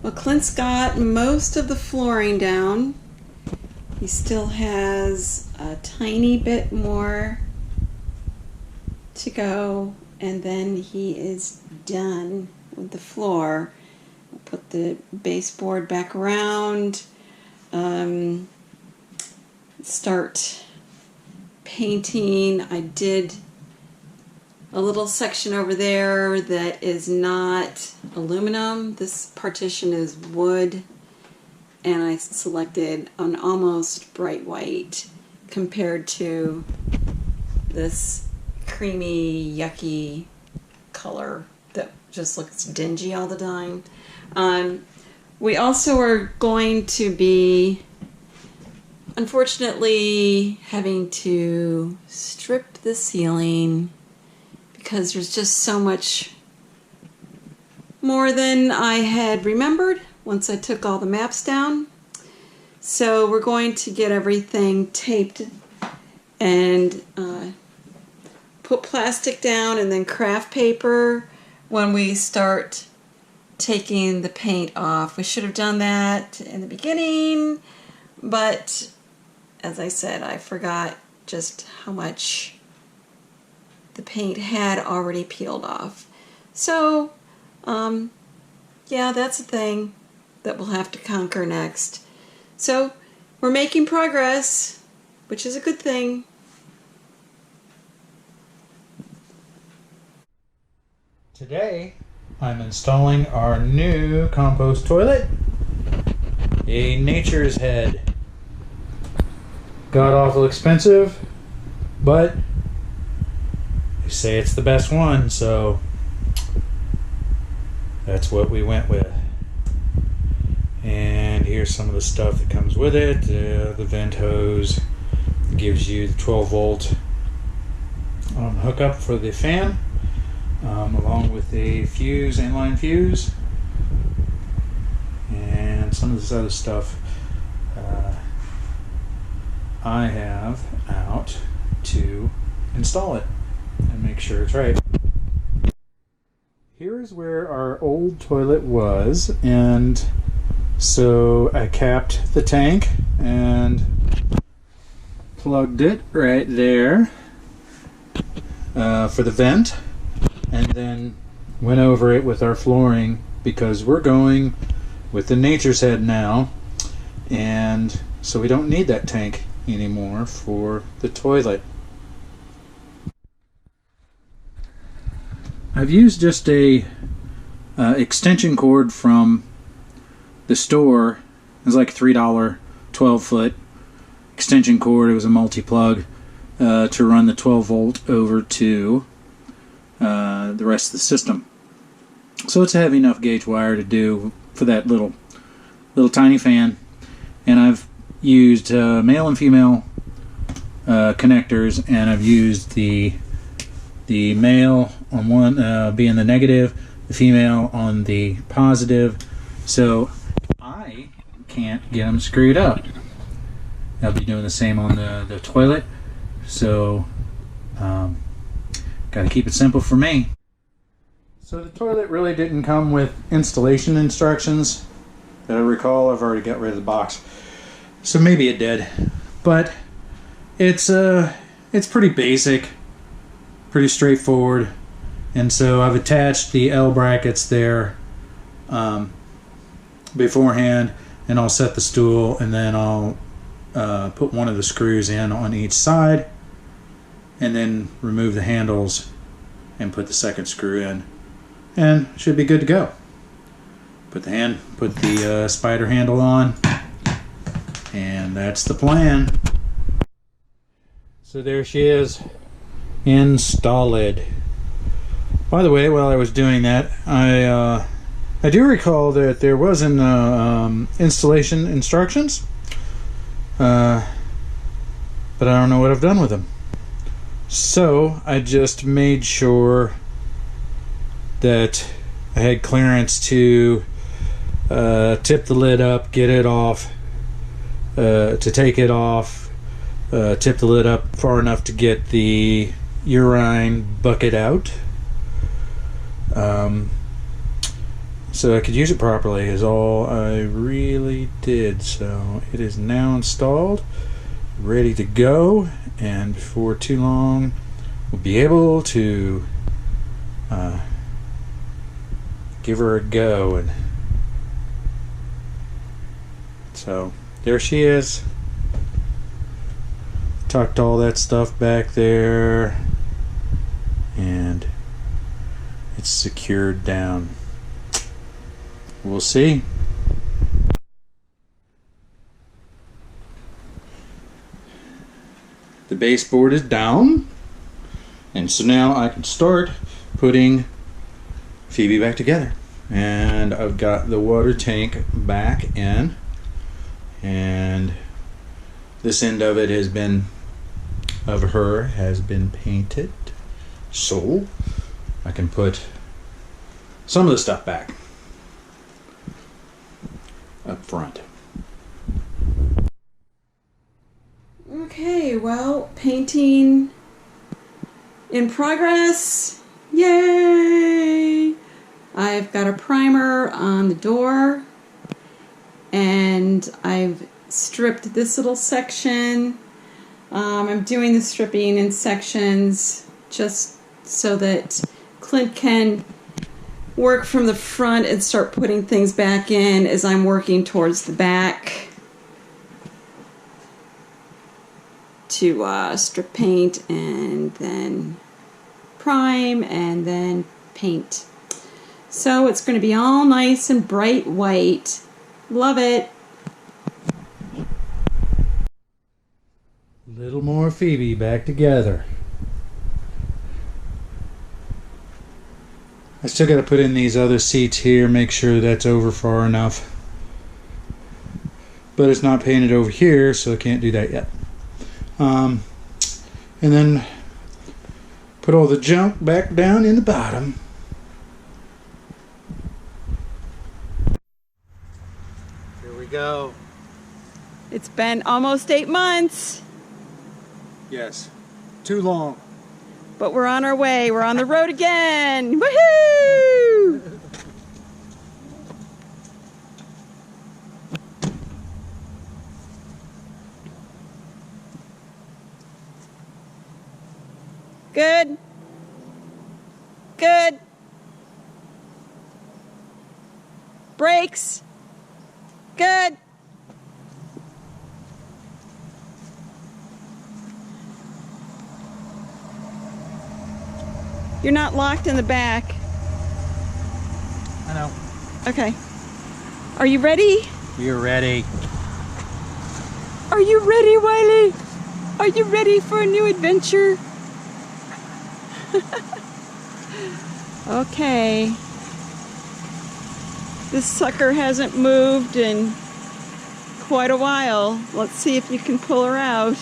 Well, Clint's got most of the flooring down. He still has a tiny bit more to go, and then he is done with the floor. We'll put the baseboard back around, start painting. I did a little section over there that is not aluminum. This partition is wood, and I selected an almost bright white compared to this creamy, yucky color that just looks dingy all the time. We also are going to be, unfortunately, having to strip the ceiling because there's just so much more than I had remembered once I took all the maps down. So we're going to get everything taped and put plastic down and then craft paper when we start taking the paint off. We should have done that in the beginning, but as I said, I forgot just how much the paint had already peeled off. So yeah, that's a thing that we'll have to conquer next. So we're making progress, which is a good thing. Today I'm installing our new compost toilet, a Nature's Head. God awful expensive, but they say it's the best one, so that's what we went with. And here's some of the stuff that comes with it. The vent hose gives you the 12 volt hookup for the fan, along with a fuse, inline fuse, and some of this other stuff I have out to install it and make sure it's right. Here's where our old toilet was, and so I capped the tank and plugged it right there for the vent, and then went over it with our flooring because we're going with the Nature's Head now, and so we don't need that tank anymore for the toilet. I've used just a extension cord from the store. It was like $3 12-foot extension cord. It was a multi-plug to run the 12 volt over to the rest of the system. So it's a heavy enough gauge wire to do for that little tiny fan. And I've used male and female connectors, and I've used the male on one being the negative, the female on the positive, so I can't get them screwed up. I'll be doing the same on the toilet, so got to keep it simple for me. So the toilet really didn't come with installation instructions that I recall. I've already got rid of the box, so maybe it did, but it's pretty basic, pretty straightforward. And so I've attached the L brackets there beforehand, and I'll set the stool, and then I'll put one of the screws in on each side, and then remove the handles and put the second screw in, and should be good to go. Put the spider handle on, and that's the plan. So there she is, installed. By the way, while I was doing that, I do recall that there was an installation instructions, but I don't know what I've done with them. So I just made sure that I had clearance to tip the lid up, get it off, to take it off, tip the lid up far enough to get the urine bucket out. so I could use it properly is all I really did. So it is now installed, ready to go, and before too long we'll be able to give her a go. And so there she is, tucked all that stuff back there, and it's secured down. We'll see. The baseboard is down, and so now I can start putting Phoebe back together. And I've got the water tank back in, and this end of it has been painted, so I can put some of the stuff back up front. Okay, well, painting in progress. Yay! I've got a primer on the door, and I've stripped this little section. I'm doing the stripping in sections just so that Clint can work from the front and start putting things back in as I'm working towards the back to strip paint and then prime and then paint. So it's going to be all nice and bright white. Love it. Little more Phoebe back together. I still got to put in these other seats here, make sure that's over far enough. But it's not painted over here, so I can't do that yet. And then put all the junk back down in the bottom. Here we go. It's been almost 8 months. Yes, too long. But we're on our way. We're on the road again. Woohoo! Good. Good. Brakes. Good. You're not locked in the back. I know. Okay. Are you ready? We're ready. Are you ready, Wiley? Are you ready for a new adventure? Okay. This sucker hasn't moved in quite a while. Let's see if you can pull her out.